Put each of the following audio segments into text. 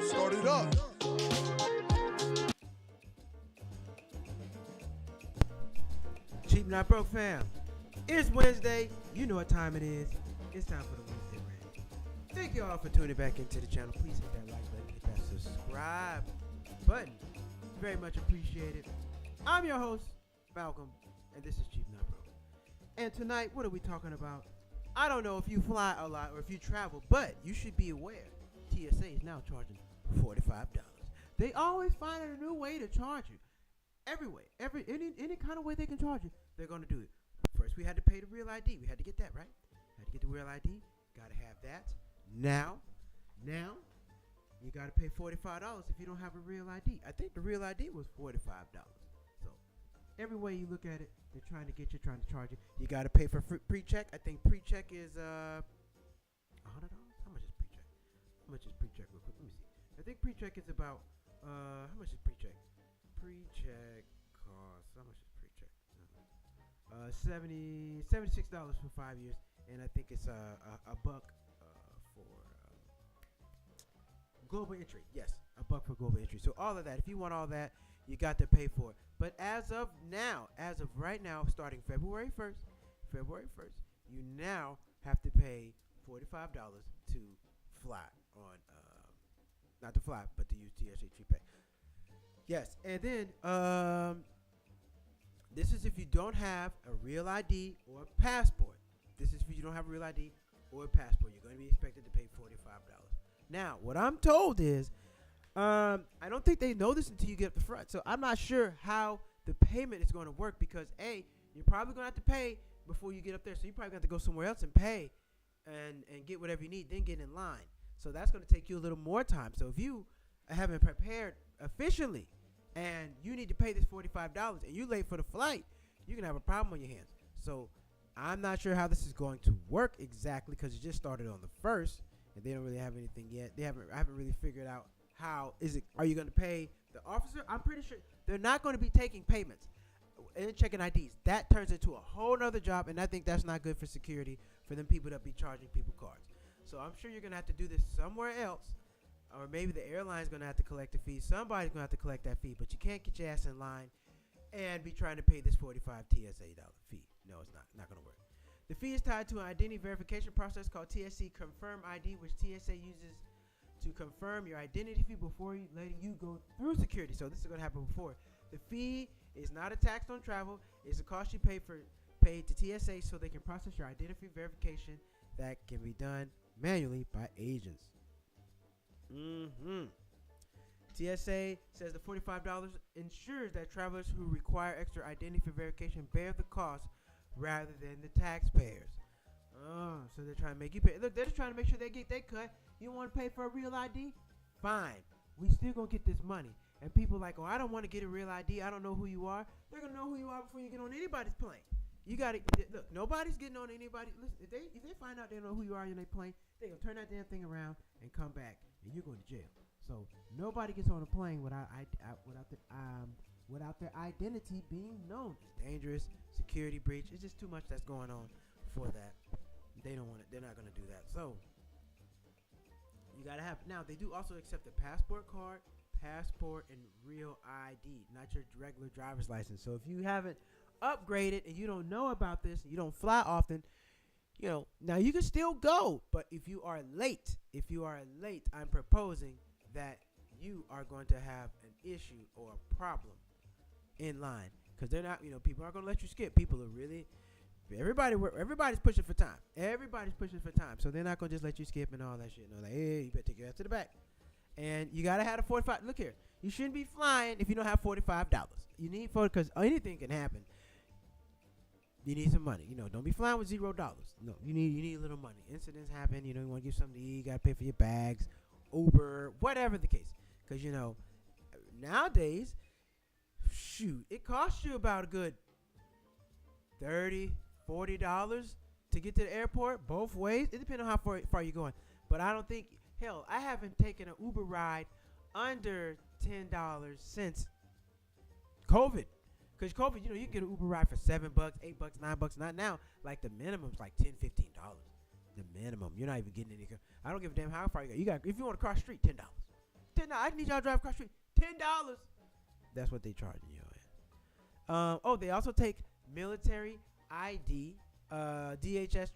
Start it up. Cheap Not Broke fam. It's Wednesday. You know what time it is. It's time for the Wednesday rant. Thank you all for tuning back into the channel. Please hit that like button, hit that subscribe button. Very much appreciated. I'm your host, Malcolm, and this is Cheap Not Broke. And tonight, what are we talking about? I don't know if you fly a lot or if you travel, but you should be aware TSA is now charging $45. They always find a new way to charge you. Every way, any kind of way they can charge you, they're gonna do it. First, we had to pay the real ID. We had to get that right. Had to get the real ID. Gotta have that. Now, you gotta pay $45 if you don't have a real ID. I think the real ID was $45. So, every way you look at it, they're trying to get you, trying to charge you. You gotta pay for pre-check. I think pre-check is $100. How much is pre-check? How much is pre-check? Real quick, let me see. I think pre-check is about how much is pre-check? Pre-check cost. How much is pre-check? $76 for 5 years, and I think it's a buck for global entry. Yes, a buck for global entry. So all of that, if you want all that, you got to pay for it. But as of right now, starting February 1st, you now have to pay $45 to fly on, not to fly, but to use TSA TreePay. Yes, and then this is if you don't have a real ID or a passport. This is if you don't have a real ID or a passport. You're going to be expected to pay $45. Now, what I'm told is, I don't think they know this until you get up the front. So I'm not sure how the payment is going to work because you're probably going to have to pay before you get up there. So you probably have to go somewhere else and pay and get whatever you need, then get in line. So that's going to take you a little more time. So if you haven't prepared efficiently and you need to pay this $45 and you're late for the flight, you're going to have a problem on your hands. So I'm not sure how this is going to work exactly because it just started on the 1st and they don't really have anything yet. I haven't really figured out are you going to pay the officer? I'm pretty sure they're not going to be taking payments and checking IDs. That turns into a whole nother job, and I think that's not good for security for them people that be charging people cards. So I'm sure you're going to have to do this somewhere else, or maybe the airline's going to have to collect a fee. Somebody's going to have to collect that fee, but you can't get your ass in line and be trying to pay this $45 TSA fee. No, it's not going to work. The fee is tied to an identity verification process called TSA ConfirmID, which TSA uses to confirm your identity fee before letting you go through security. So this is going to happen before. The fee is not a tax on travel. It's a cost you pay to TSA so they can process your identity verification that can be done manually by agents. TSA says the $45 ensures that travelers who require extra identity verification bear the cost rather than the taxpayers. So they're trying to make you pay. Look, they're just trying to make sure they get their cut. You want to pay for a real ID? Fine. We still going to get this money. And people like, I don't want to get a real ID. I don't know who you are. They're going to know who you are before you get on anybody's plane. You got to, look, nobody's getting on anybody. Listen, if they find out they know who you are in their plane, they're going to turn that damn thing around and come back, and you're going to jail. So nobody gets on a plane without their identity being known. It's dangerous. Security breach. It's just too much that's going on for that. They don't want it. They're not going to do that. So you got to have it. Now, they do also accept a passport card, passport, and real ID, not your regular driver's license. So if you haven't upgraded and you don't know about this, and you don't fly often, now you can still go. But if you are late, I'm proposing that you are going to have an issue or a problem in line because they're not, people aren't going to let you skip. People are really, everybody's pushing for time. So they're not going to just let you skip and all that shit. No, like, hey, you better take your ass to the back. And you got to have a $45. Look here. You shouldn't be flying if you don't have $45. You need because anything can happen. You need some money. Don't be flying with $0. No, you need a little money. Incidents happen. You want to give something to eat. You got to pay for your bags, Uber, whatever the case. Because, nowadays, shoot, it costs you about a good $30, $40 to get to the airport both ways. It depends on how far you're going. But I don't think, hell, I haven't taken an Uber ride under $10 since COVID. Because COVID, you can get an Uber ride for $7, $8, $9. Not now. Like the minimum's like $10, $15. The minimum. You're not even getting any. I don't give a damn how far you got. If you want to cross the street, $10. I need y'all to drive across the street. $10. That's what they charging you at. They also take military ID, DHS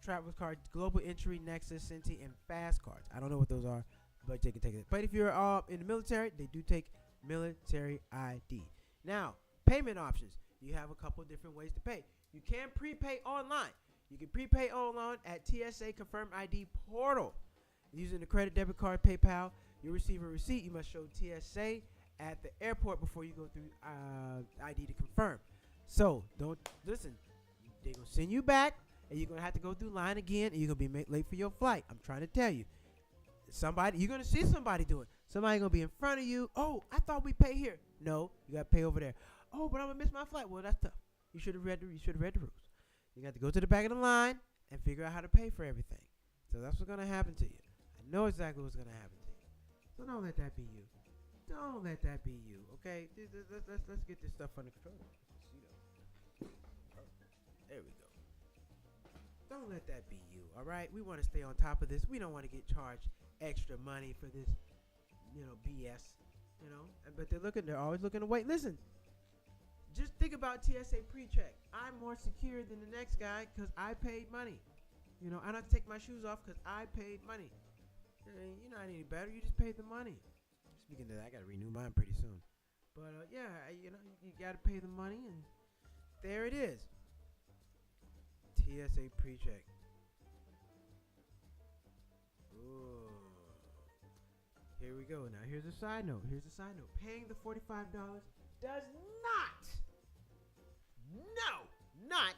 travel card, global entry, Nexus, Cinti, and fast cards. I don't know what those are, but they can take it. But if you're in the military, they do take military ID. Now, payment options. You have a couple different ways to pay. You can prepay online. You can prepay online at TSA ConfirmID portal. Using the credit, debit card, PayPal, you receive a receipt. You must show TSA at the airport before you go through ID to confirm. So, don't listen. They're going to send you back, and you're going to have to go through line again, and you're going to be late for your flight. I'm trying to tell you. You're going to see somebody do it. Somebody going to be in front of you. Oh, I thought we pay here. No, you got to pay over there. Oh, but I'm going to miss my flight. Well, that's tough. You should have read the rules. You got to go to the back of the line and figure out how to pay for everything. So that's what's going to happen to you. I know exactly what's going to happen to you. So don't let that be you. Don't let that be you, okay? Let's get this stuff under control. There we go. Don't let that be you, all right? We want to stay on top of this. We don't want to get charged extra money for this, BS, But they're always looking to wait. Listen, just think about TSA pre-check. I'm more secure than the next guy because I paid money. I don't have to take my shoes off because I paid money. You're not any better. You just paid the money. Speaking of that, I got to renew mine pretty soon. But, you got to pay the money, and there it is. TSA pre-check. Ooh. Here we go. Now, here's a side note. Paying the $45 does not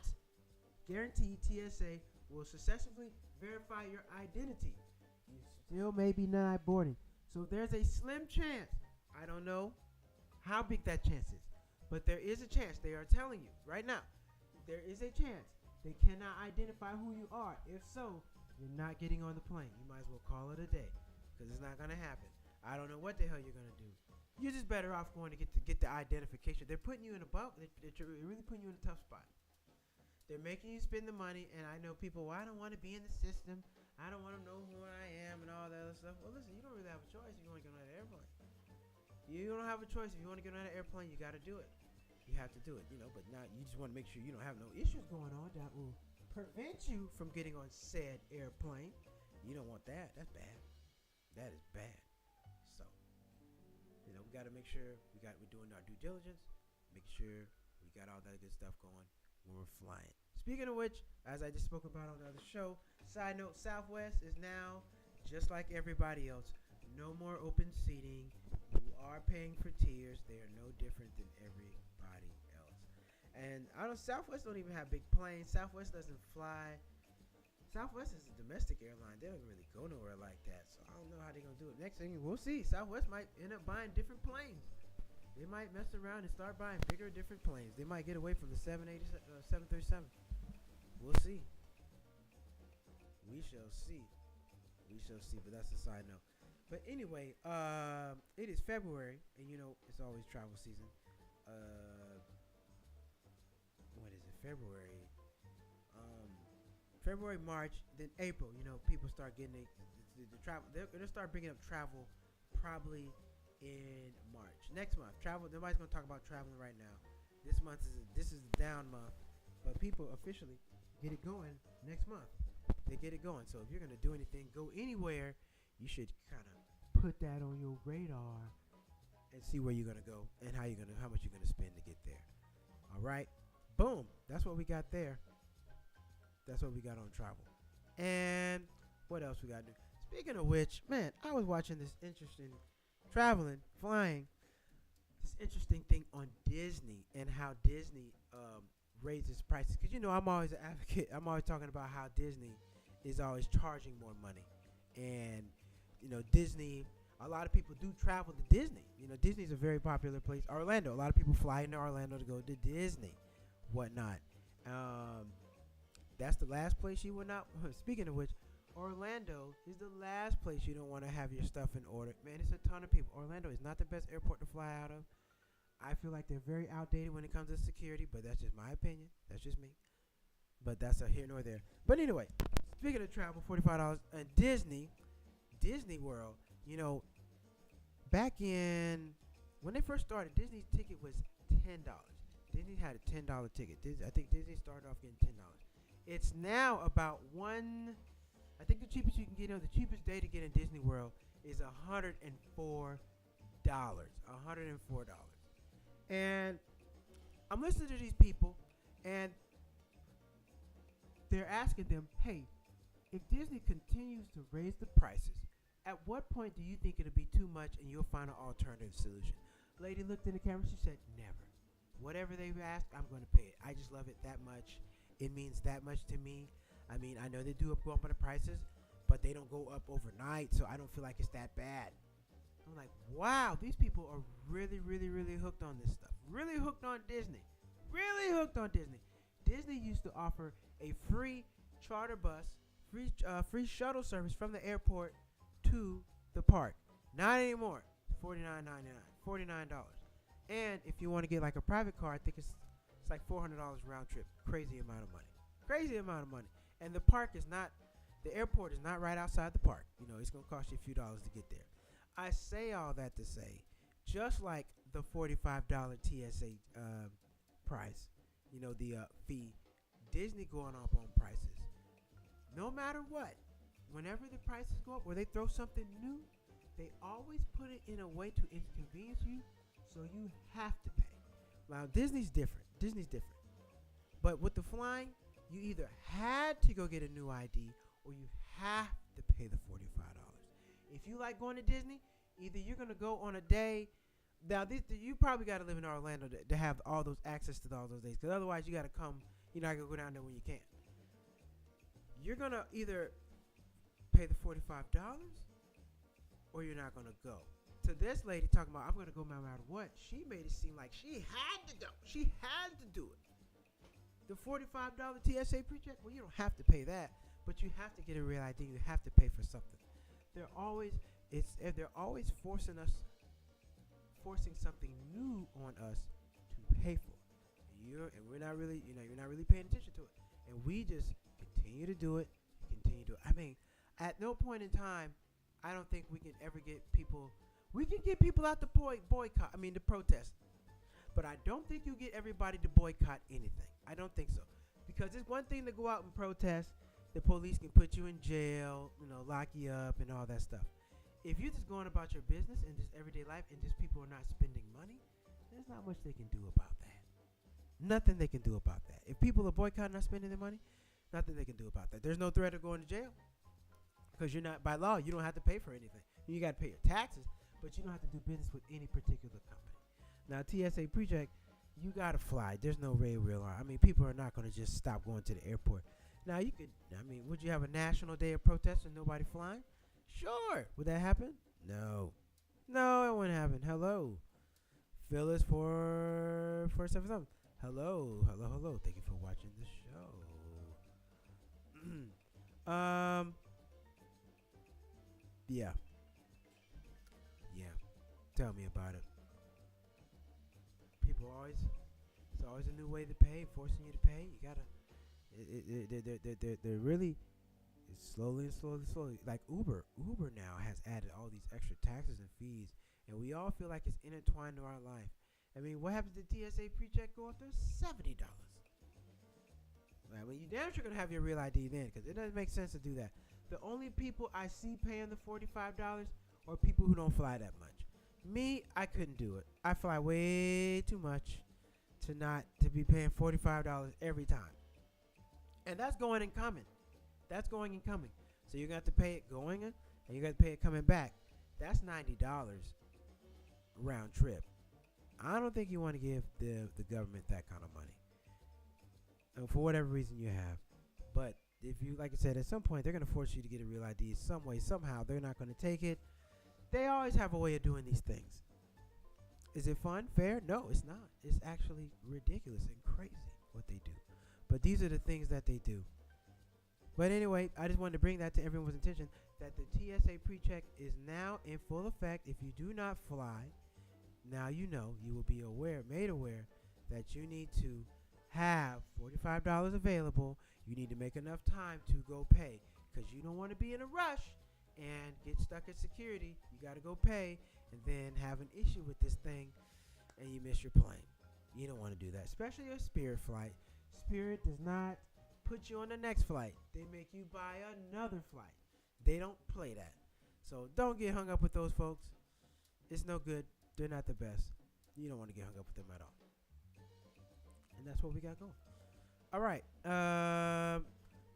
guarantee TSA will successfully verify your identity. You still may be denied boarding. So there's a slim chance. I don't know how big that chance is, but there is a chance. They are telling you right now. There is a chance. They cannot identify who you are. If so, you're not getting on the plane. You might as well call it a day because it's not going to happen. I don't know what the hell you're going to do. You're just better off going to get the identification. They're putting you in a bump. They're really putting you in a tough spot. They're making you spend the money, and I know people, well, I don't want to be in the system. I don't want to know who I am and all that other stuff. Well, listen, you don't really have a choice if you want to get on that airplane. You don't have a choice. If you want to get on that airplane, you got to do it. You have to do it, but now you just want to make sure you don't have no issues going on that will prevent you from getting on said airplane. You don't want that. That's bad. That is bad. So, we got to make sure we're doing our due diligence, make sure we got all that good stuff going when we're flying. Speaking of which, as I just spoke about on the other show, side note, Southwest is now just like everybody else. No more open seating. You are paying for tiers. They are no different than everybody else. And Southwest don't even have big planes. Southwest doesn't fly. Southwest is a domestic airline. They don't really go nowhere like that. So I don't know how they're going to do it. Next thing, we'll see. Southwest might end up buying different planes. They might mess around and start buying bigger, different planes. They might get away from the 737. We'll see. We shall see. But that's a side note. But anyway, it is February, and it's always travel season. What is it? February, March, then April. People start getting the travel. They're gonna start bringing up travel probably in March. Next month, travel. Nobody's gonna talk about traveling right now. This is the down month, but people officially get it going next month. They get it going. So if you're gonna do anything, go anywhere, you should kind of put that on your radar and see where you're gonna go and how much you're gonna spend to get there. All right, boom. That's what we got there. That's what we got on travel. And what else we got to do? Speaking of which, man, I was watching this interesting flying, this interesting thing on Disney and how Disney raises prices. Because, I'm always an advocate. I'm always talking about how Disney is always charging more money. And, Disney, a lot of people do travel to Disney. Disney's a very popular place. Orlando, a lot of people fly into Orlando to go to Disney, whatnot. That's the last place you will not. Speaking of which, Orlando is the last place you don't want to have your stuff in order. Man, it's a ton of people. Orlando is not the best airport to fly out of. I feel like they're very outdated when it comes to security, but that's just my opinion. That's just me. But that's a here nor there. But anyway, speaking of travel, $45 and Disney World. You know, back in when they first started, Disney's ticket was $10. Disney had a $10 ticket. I think Disney started off getting $10. It's now about one. I think the cheapest you can get on the cheapest day to get in Disney World is $104. $104. And I'm listening to these people, and they're asking them, hey, if Disney continues to raise the prices, at what point do you think it'll be too much and you'll find an alternative solution? Lady looked in the camera. She said, never. Whatever they've asked, I'm going to pay it. I just love it that much. It means that much to me. I mean, I know they do go up on the prices, but they don't go up overnight, so I don't feel like it's that bad. I'm like, wow, these people are really, really, really hooked on this stuff. Really hooked on Disney. Really hooked on Disney. Disney used to offer a free charter bus, free shuttle service from the airport to the park. Not anymore. $49.99. $49. And if you want to get like a private car, I think it's like $400 round trip. Crazy amount of money. Crazy amount of money. And the airport is not right outside the park. You know, it's going to cost you a few dollars to get there. I say all that to say, just like the $45 TSA price, you know, the fee, Disney going up on prices. No matter what, whenever the prices go up or they throw something new, they always put it in a way to inconvenience you, so you have to pay. Now, Disney's different. But with the flying, you either had to go get a new ID or you have to pay the $45. If you like going to Disney, either you're going to go on a day. Now, you probably got to live in Orlando to have all those access to all those days, because otherwise you got to come. You're not going to go down there when you can. You're going to either pay the $45 or you're not going to go. To this lady talking about, I'm going to go no matter what, she made it seem like she had to go. She had to do it. The $45 TSA pre-check, well, you don't have to pay that, but you have to get a real ID. You have to pay for something. They're always forcing something new on us to pay for. And we're not really, you're not really paying attention to it. And we just continue to do it. I mean, at no point in time, I don't think we can ever get people. We can get people out to to protest. But I don't think you get everybody to boycott anything. I don't think so. Because it's one thing to go out and protest. The police can put you in jail, lock you up and all that stuff. If you're just going about your business and just everyday life and just people are not spending money, there's not much they can do about that. Nothing they can do about that. If people are boycotting, not spending their money, nothing they can do about that. There's no threat of going to jail. Because you're not, by law, you don't have to pay for anything. You got to pay your taxes, but you don't have to do business with any particular company. Now, TSA pre-check, you got to fly. There's no real. I mean, people are not going to just stop going to the airport. Now, would you have a national day of protest and nobody flying? Sure. Would that happen? No, it wouldn't happen. Hello. Phyllis 477. Hello. Thank you for watching the show. Yeah. Tell me about it. People it's always a new way to pay, forcing you to pay. You gotta. They're really slowly. Like Uber now has added all these extra taxes and fees, and we all feel like it's intertwined to our life. I mean, what happens to TSA pre-check go up to $70? Right, well, you damn sure gonna have your real ID then, because it doesn't make sense to do that. The only people I see paying the $45 are people who don't fly that much. Me, I couldn't do it. I fly way too much to be paying $45 every time. And that's going and coming. So you're going to have to pay it going in, and you're going to pay it coming back. That's $90 round trip. I don't think you want to give the government that kind of money. And for whatever reason you have. But if you, like I said, at some point, they're going to force you to get a real ID some way, somehow. They're not going to take it. They always have a way of doing these things. Is it fun? Fair? No, it's not. It's actually ridiculous and crazy what they do. But these are the things that they do. But anyway, I just wanted to bring that to everyone's attention that the TSA pre-check is now in full effect. If you do not fly, now you know you will be made aware that you need to have $45 available. You need to make enough time to go pay because you don't want to be in a rush and get stuck at security. You got to go pay and then have an issue with this thing and you miss your plane. You don't want to do that, especially a Spirit flight. Spirit does not put you on the next flight. They make you buy another flight. They don't play that. So don't get hung up with those folks. It's no good. They're not the best. You don't want to get hung up with them at all. And that's what we got going. All right. But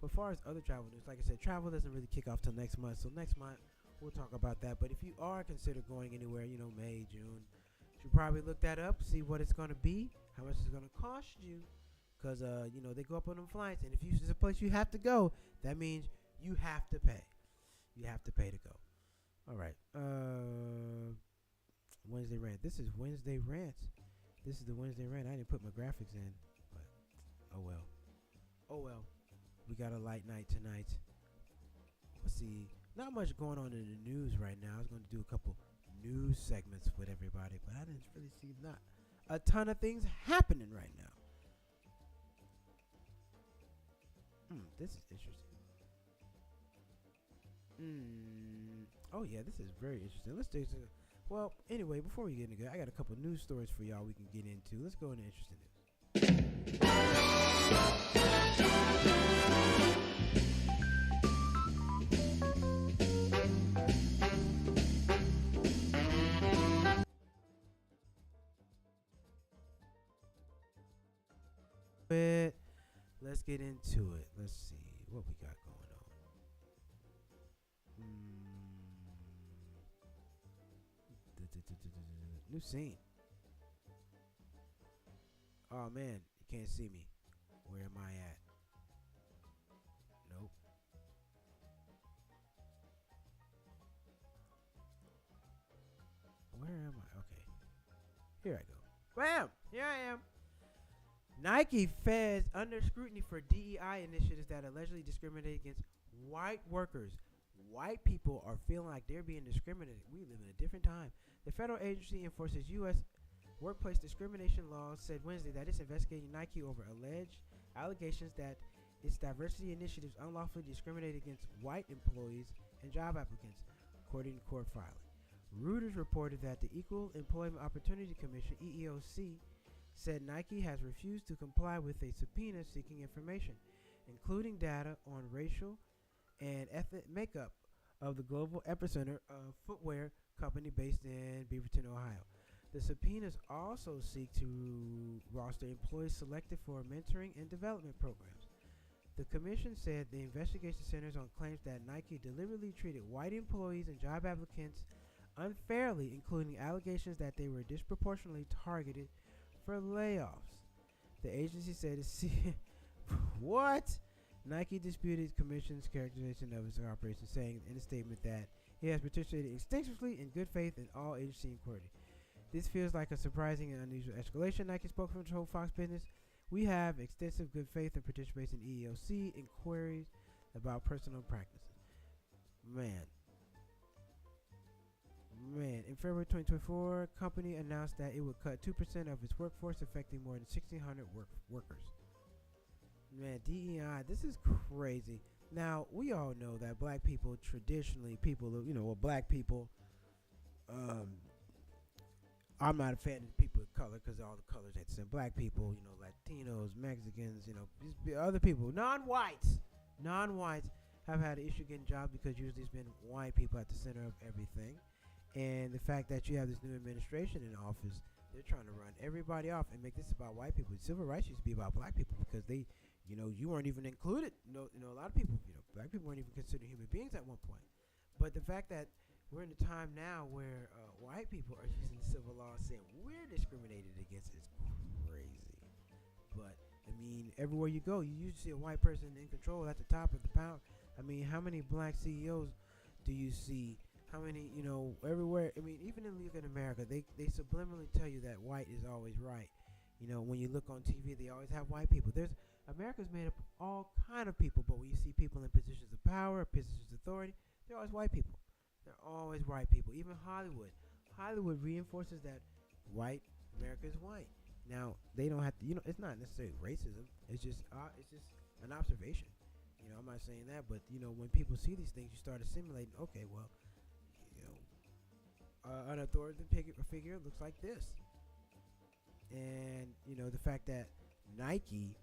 as far as other travel news, like I said, travel doesn't really kick off till next month. So next month, we'll talk about that. But if you are considering going anywhere, May, June, you should probably look that up, see what it's going to be, how much it's going to cost you. Because, they go up on them flights. And if it's a place you have to go, that means you have to pay. You have to pay to go. All right. Wednesday rant. This is Wednesday rants. This is the Wednesday rant. I didn't put my graphics in, but oh well. Oh well. We got a light night tonight. Let's see. Not much going on in the news right now. I was going to do a couple news segments with everybody, but I didn't really see not a ton of things happening right now. This is interesting. Oh yeah, this is very interesting. Let's do it. Well, anyway, before we get into it, I got a couple news stories for y'all we can get into. Let's go into interesting news. Let's get into it. Let's see what we got going on. New scene. Oh man, you can't see me. Where am I at? Nope. Where am I? Okay. Here I go. Bam! Here I am. Nike feds under scrutiny for DEI initiatives that allegedly discriminate against white workers. White people are feeling like they're being discriminated. We live in a different time. The federal agency enforces U.S. workplace discrimination laws said Wednesday that it's investigating Nike over alleged allegations that its diversity initiatives unlawfully discriminate against white employees and job applicants, according to court filing. Reuters reported that the Equal Employment Opportunity Commission, EEOC, said Nike has refused to comply with a subpoena seeking information, including data on racial and ethnic makeup of the global epicenter of footwear company based in Beaverton, Ohio. The subpoenas also seek to roster employees selected for mentoring and development programs. The commission said the investigation centers on claims that Nike deliberately treated white employees and job applicants unfairly, including allegations that they were disproportionately targeted for layoffs. The agency said what? Nike disputed commission's characterization of its operation, saying in a statement that it has participated extensively in good faith in all agency inquiry. This feels like a surprising and unusual escalation, Nike spokesman told Fox Business. We have extensive good faith and participation in EEOC inquiries about personal practices. Man, in February 2024, company announced that it would cut 2% of its workforce, affecting more than 1,600 workers. Man, DEI, this is crazy. Now, we all know that black people, traditionally, black people, I'm not a fan of people of color because all the colors hate the same. Black people, Latinos, Mexicans, other people, non-whites have had an issue getting jobs because usually it's been white people at the center of everything. And the fact that you have this new administration in office, they're trying to run everybody off and make this about white people. Civil rights used to be about black people because they, you weren't even included. A lot of people, black people weren't even considered human beings at one point. But the fact that we're in a time now where white people are using civil law saying we're discriminated against is crazy. But, everywhere you go, you usually see a white person in control at the top of the power. How many black CEOs do you see? How many, everywhere? Even in America, they subliminally tell you that white is always right. When you look on TV, they always have white people. There's America's made up of all kind of people, but when you see people in positions of power, positions of authority, they're always white people. They're always white people. Even Hollywood. Hollywood reinforces that white America is white. Now they don't have to. It's not necessarily racism. It's just an observation. I'm not saying that, but when people see these things, you start assimilating. Okay, well, an authoritative figure looks like this, and the fact that Nike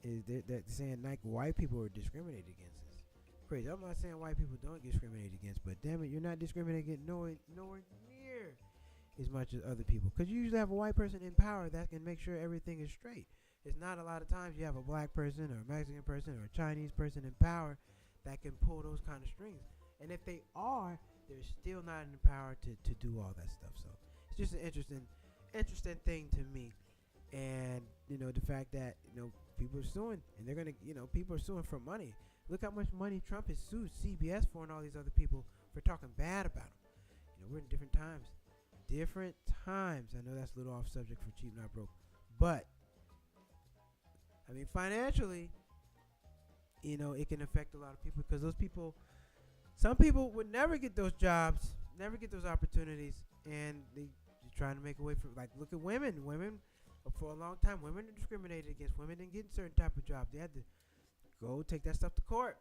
they're saying Nike white people are discriminated against is crazy. I'm not saying white people don't get discriminated against, but damn it, you're not discriminated against nowhere near as much as other people, because you usually have a white person in power that can make sure everything is straight. It's not a lot of times you have a black person or a Mexican person or a Chinese person in power that can pull those kind of strings. And if they are, they're still not in the power to do all that stuff. So it's just an interesting thing to me. And the fact that people are suing, and they're gonna people are suing for money. Look how much money Trump has sued CBS for and all these other people for talking bad about him. We're in different times. I know that's a little off subject for Cheap Not Broke, but I mean financially, it can affect a lot of people, because some people would never get those jobs, never get those opportunities, and they're trying to make a way for, like, look at women. For a long time, women are discriminated against. Women didn't get certain type of jobs. They had to go take that stuff to court.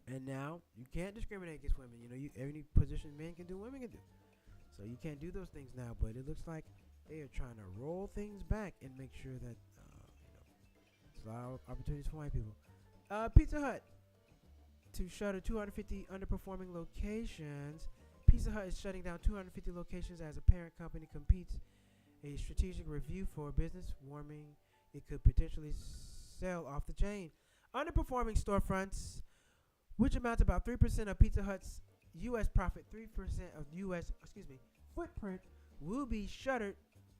And now you can't discriminate against women. Any position men can do, women can do. So you can't do those things now. But it looks like they are trying to roll things back and make sure that there's a lot of opportunities for white people. Pizza Hut to shutter 250 underperforming locations. Pizza Hut is shutting down 250 locations as a parent company competes a strategic review for business, warning it could potentially sell off the chain. Underperforming storefronts, which amount to about 3% of Pizza Hut's U.S. profit, 3% of U.S. footprint, will be shuttered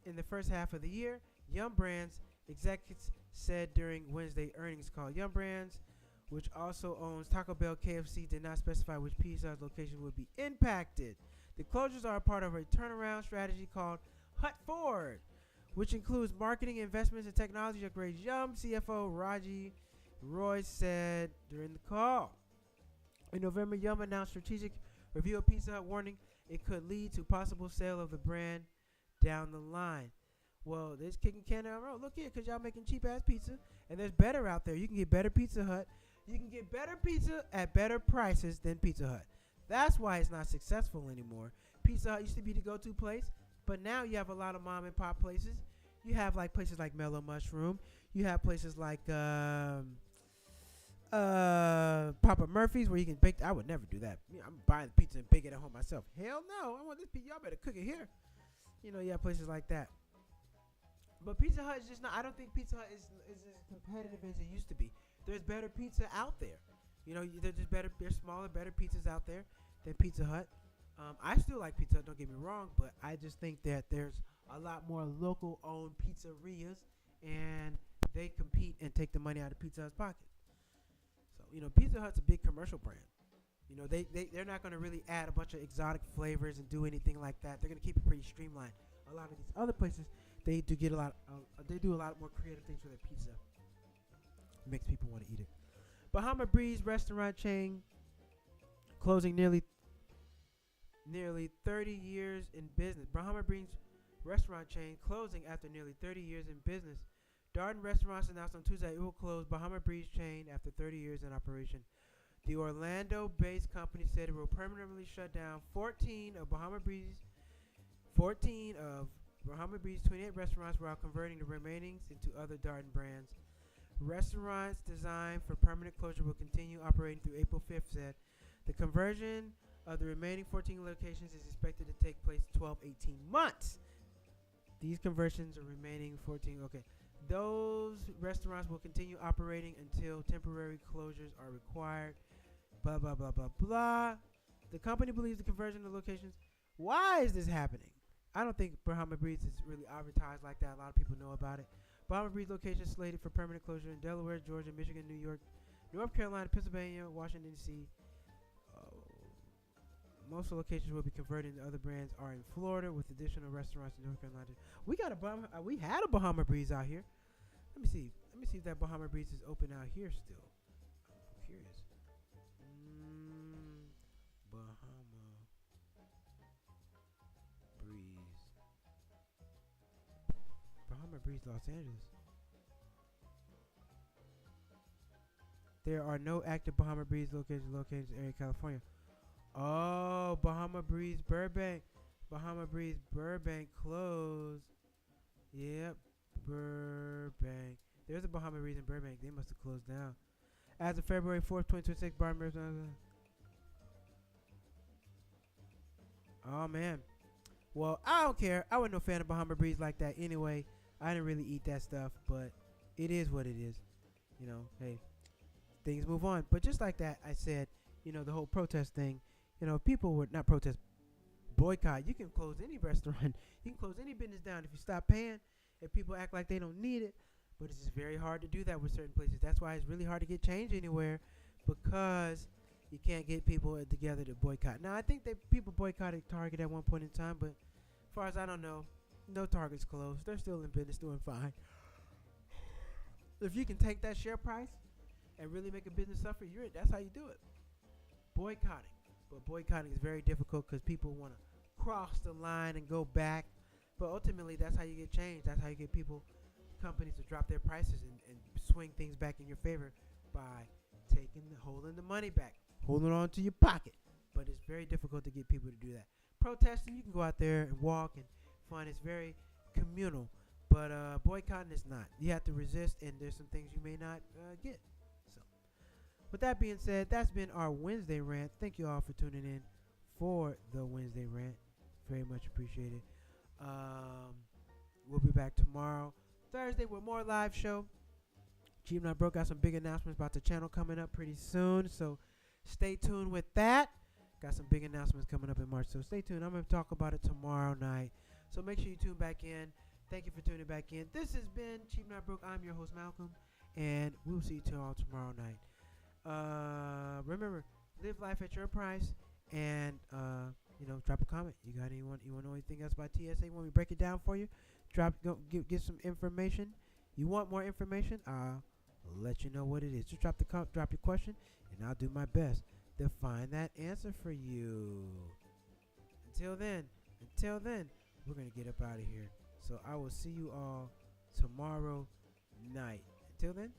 in the first half of the year. Yum Brands executives said during Wednesday earnings call. Yum Brands, which also owns Taco Bell, KFC, did not specify which Pizza Hut location would be impacted. The closures are a part of a turnaround strategy called Hut Forward, which includes marketing investments and technology upgrades. Yum CFO Raji Roy said during the call. In November, Yum announced strategic review of Pizza Hut, warning it could lead to possible sale of the brand down the line. Well, there's kicking can down the road. Look here, because y'all making cheap-ass pizza, and there's better out there. You can get better Pizza Hut. You can get better pizza at better prices than Pizza Hut. That's why it's not successful anymore. Pizza Hut used to be the go-to place, but now you have a lot of mom and pop places. You have like places like Mellow Mushroom. You have places like Papa Murphy's, where you can bake. I would never do that. I'm buying the pizza and bake it at home myself. Hell no. I want this pizza. Y'all better cook it here. You have places like that. But Pizza Hut is just not. I don't think Pizza Hut is as competitive as it used to be. There's better pizza out there. There's just better. There's smaller, better pizzas out there than Pizza Hut. I still like Pizza Hut, don't get me wrong, but I just think that there's a lot more local-owned pizzerias, and they compete and take the money out of Pizza Hut's pocket. So, Pizza Hut's a big commercial brand. They're not going to really add a bunch of exotic flavors and do anything like that. They're going to keep it pretty streamlined. A lot of these other places, they do get a lot. They do a lot more creative things with their pizza. It makes people want to eat it. Bahama Breeze restaurant chain closing nearly 30 years in business. Bahama Breeze restaurant chain closing after nearly 30 years in business. Darden Restaurants announced on Tuesday it will close Bahama Breeze chain after 30 years in operation. The Orlando-based company said it will permanently shut down 14 of Bahama Breeze's 28 restaurants while converting the remainings into other Darden brands. Restaurants designed for permanent closure will continue operating through April 5th, said. The conversion of the remaining 14 locations is expected to take place 12-18 months. These conversions are remaining 14. Okay. Those restaurants will continue operating until temporary closures are required. Blah, blah, blah, blah, blah. The company believes the conversion of locations. Why is this happening? I don't think Bahama Breeze is really advertised like that. A lot of people know about it. Bahama Breeze locations slated for permanent closure in Delaware, Georgia, Michigan, New York, North Carolina, Pennsylvania, Washington, D.C. Most of the locations will be converted into other brands are in Florida, with additional restaurants in North Carolina. We had a Bahama Breeze out here. Let me see. Let me see if that Bahama Breeze is open out here still. I'm curious. Bahama Breeze. Bahama Breeze, Los Angeles. There are no active Bahama Breeze locations located in area California. Oh, Bahama Breeze Burbank. Bahama Breeze Burbank closed. Yep, Burbank. There's a Bahama Breeze in Burbank. They must have closed down. As of February 4th, 2026, Bahama Breeze. Oh, man. Well, I don't care. I wasn't no fan of Bahama Breeze like that anyway. I didn't really eat that stuff, but it is what it is. You know, hey, things move on. But just like that, I said, you know, the whole protest thing, you know, people would not protest, boycott. You can close any restaurant. You can close any business down if you stop paying, if people act like they don't need it. But it's just very hard to do that with certain places. That's why it's really hard to get change anywhere, because you can't get people together to boycott. Now, I think that people boycotted Target at one point in time, but as far as I don't know, no Target's closed. They're still in business, doing fine. If you can take that share price and really make a business suffer, that's how you do it. Boycotting. But boycotting is very difficult because people want to cross the line and go back. But ultimately, that's how you get change. That's how you get companies to drop their prices and swing things back in your favor by holding the money back, holding on to your pocket. But it's very difficult to get people to do that. Protesting, you can go out there and walk and fun. It's very communal. But boycotting is not. You have to resist, and there's some things you may not get. So, with that being said, that's been our Wednesday rant. Thank you all for tuning in for the Wednesday rant. Very much appreciated. We'll be back tomorrow, Thursday, with more live show. Cheap Not Broke got some big announcements about the channel coming up pretty soon, so stay tuned with that. Got some big announcements coming up in March, so stay tuned. I'm going to talk about it tomorrow night, so make sure you tune back in. Thank you for tuning back in. This has been Cheap Not Broke. I'm your host, Malcolm, and we'll see you all tomorrow night. Remember, live life at your price, and drop a comment. You want to know anything else about TSA? Want me to break it down for you? Get some information. You want more information? I'll let you know what it is. Just drop your question, and I'll do my best to find that answer for you. Until then, we're gonna get up out of here. So I will see you all tomorrow night. Until then,